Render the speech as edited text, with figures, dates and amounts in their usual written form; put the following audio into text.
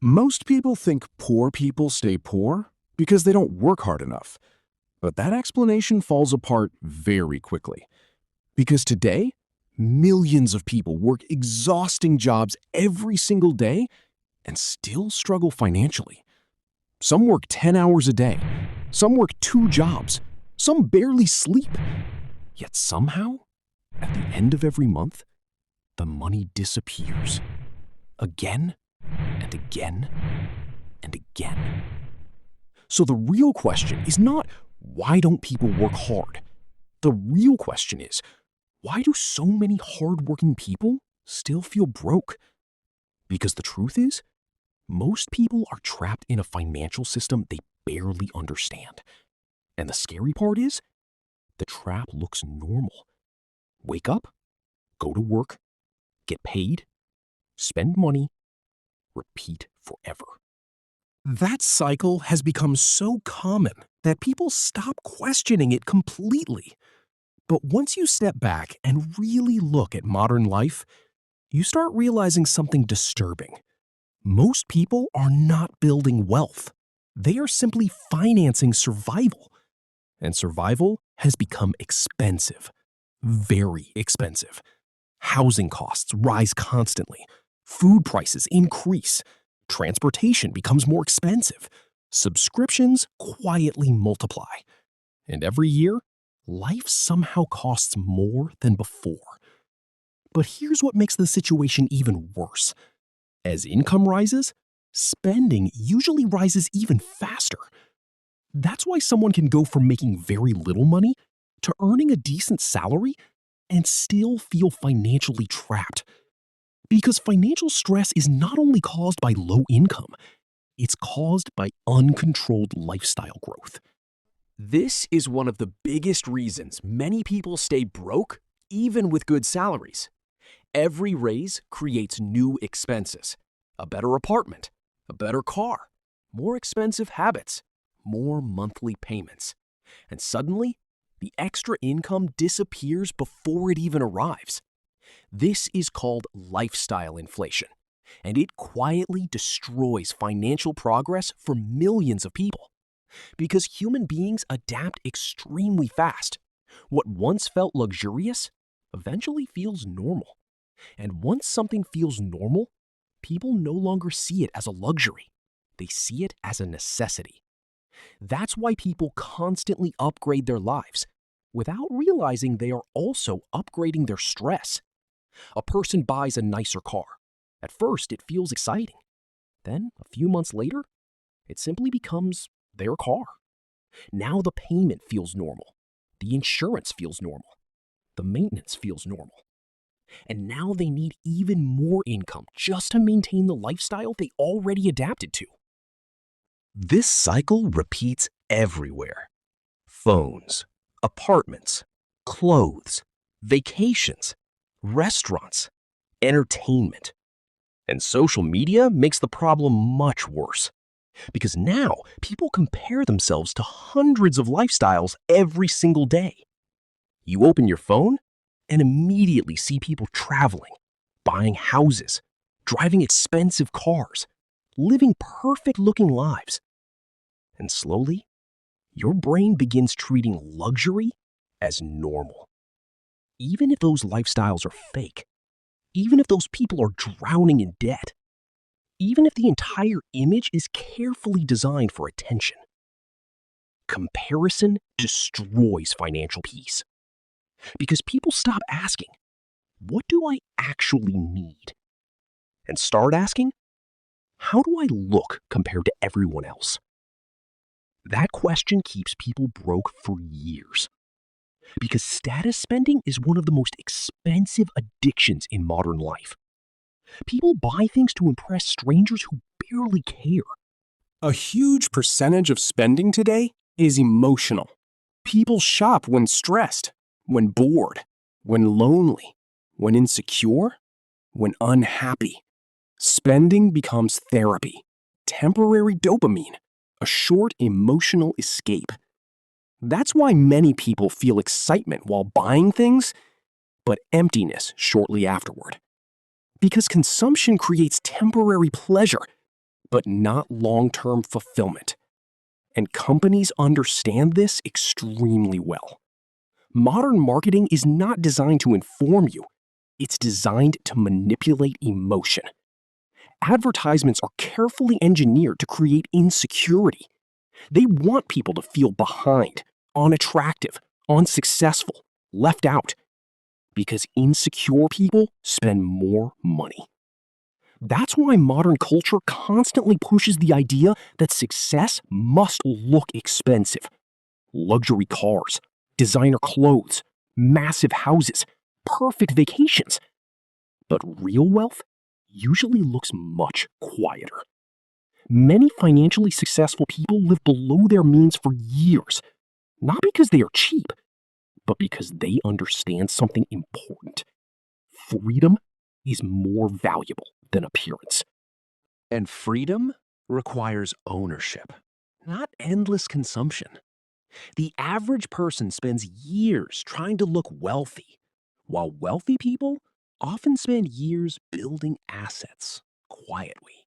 Most people think poor people stay poor because they don't work hard enough. But that explanation falls apart very quickly. Because today, millions of people work exhausting jobs every single day and still struggle financially. Some work 10 hours a day. Some work 2 jobs. Some barely sleep. Yet somehow, at the end of every month, the money disappears. Again and again and again. So the real question is not, why don't people work hard? The real question is, why do so many hardworking people still feel broke? Because the truth is, most people are trapped in a financial system they barely understand. And the scary part is, the trap looks normal. Wake up, go to work, get paid, spend money, repeat forever. That cycle has become so common that people stop questioning it completely. But once you step back and really look at modern life, you start realizing something disturbing. Most people are not building wealth. They are simply financing survival. And survival has become expensive. Very expensive. Housing costs rise constantly. Food prices increase. Transportation becomes more expensive. Subscriptions quietly multiply. And every year, life somehow costs more than before. But here's what makes the situation even worse. As income rises, spending usually rises even faster. That's why someone can go from making very little money to earning a decent salary and still feel financially trapped. Because financial stress is not only caused by low income, it's caused by uncontrolled lifestyle growth. This is one of the biggest reasons many people stay broke, even with good salaries. Every raise creates new expenses. A better apartment, a better car, more expensive habits, more monthly payments. And suddenly, the extra income disappears before it even arrives. This is called lifestyle inflation, and it quietly destroys financial progress for millions of people. Because human beings adapt extremely fast. What once felt luxurious eventually feels normal. And once something feels normal, people no longer see it as a luxury. They see it as a necessity. That's why people constantly upgrade their lives without realizing they are also upgrading their stress. A person buys a nicer car. At first, it feels exciting. Then, a few months later, it simply becomes their car. Now the payment feels normal. The insurance feels normal. The maintenance feels normal. And now they need even more income just to maintain the lifestyle they already adapted to. This cycle repeats everywhere. Phones, apartments, clothes, vacations, restaurants, entertainment. And social media makes the problem much worse. Because now people compare themselves to hundreds of lifestyles every single day. You open your phone and immediately see people traveling, buying houses, driving expensive cars, living perfect-looking lives. And slowly, your brain begins treating luxury as normal. Even if those lifestyles are fake, even if those people are drowning in debt, even if the entire image is carefully designed for attention. Comparison destroys financial peace. Because people stop asking, what do I actually need? And start asking, how do I look compared to everyone else? That question keeps people broke for years. Because status spending is one of the most expensive addictions in modern life. People buy things to impress strangers who barely care. A huge percentage of spending today is emotional. People shop when stressed, when bored, when lonely, when insecure, when unhappy. Spending becomes therapy, temporary dopamine, a short emotional escape. That's why many people feel excitement while buying things, but emptiness shortly afterward. Because consumption creates temporary pleasure, but not long-term fulfillment. And companies understand this extremely well. Modern marketing is not designed to inform you. It's designed to manipulate emotion. Advertisements are carefully engineered to create insecurity. They want people to feel behind, unattractive, unsuccessful, left out. Because insecure people spend more money. That's why modern culture constantly pushes the idea that success must look expensive. Luxury cars, designer clothes, massive houses, perfect vacations. But real wealth usually looks much quieter. Many financially successful people live below their means for years, not because they are cheap, but because they understand something important. Freedom is more valuable than appearance. And freedom requires ownership, not endless consumption. The average person spends years trying to look wealthy, while wealthy people often spend years building assets quietly.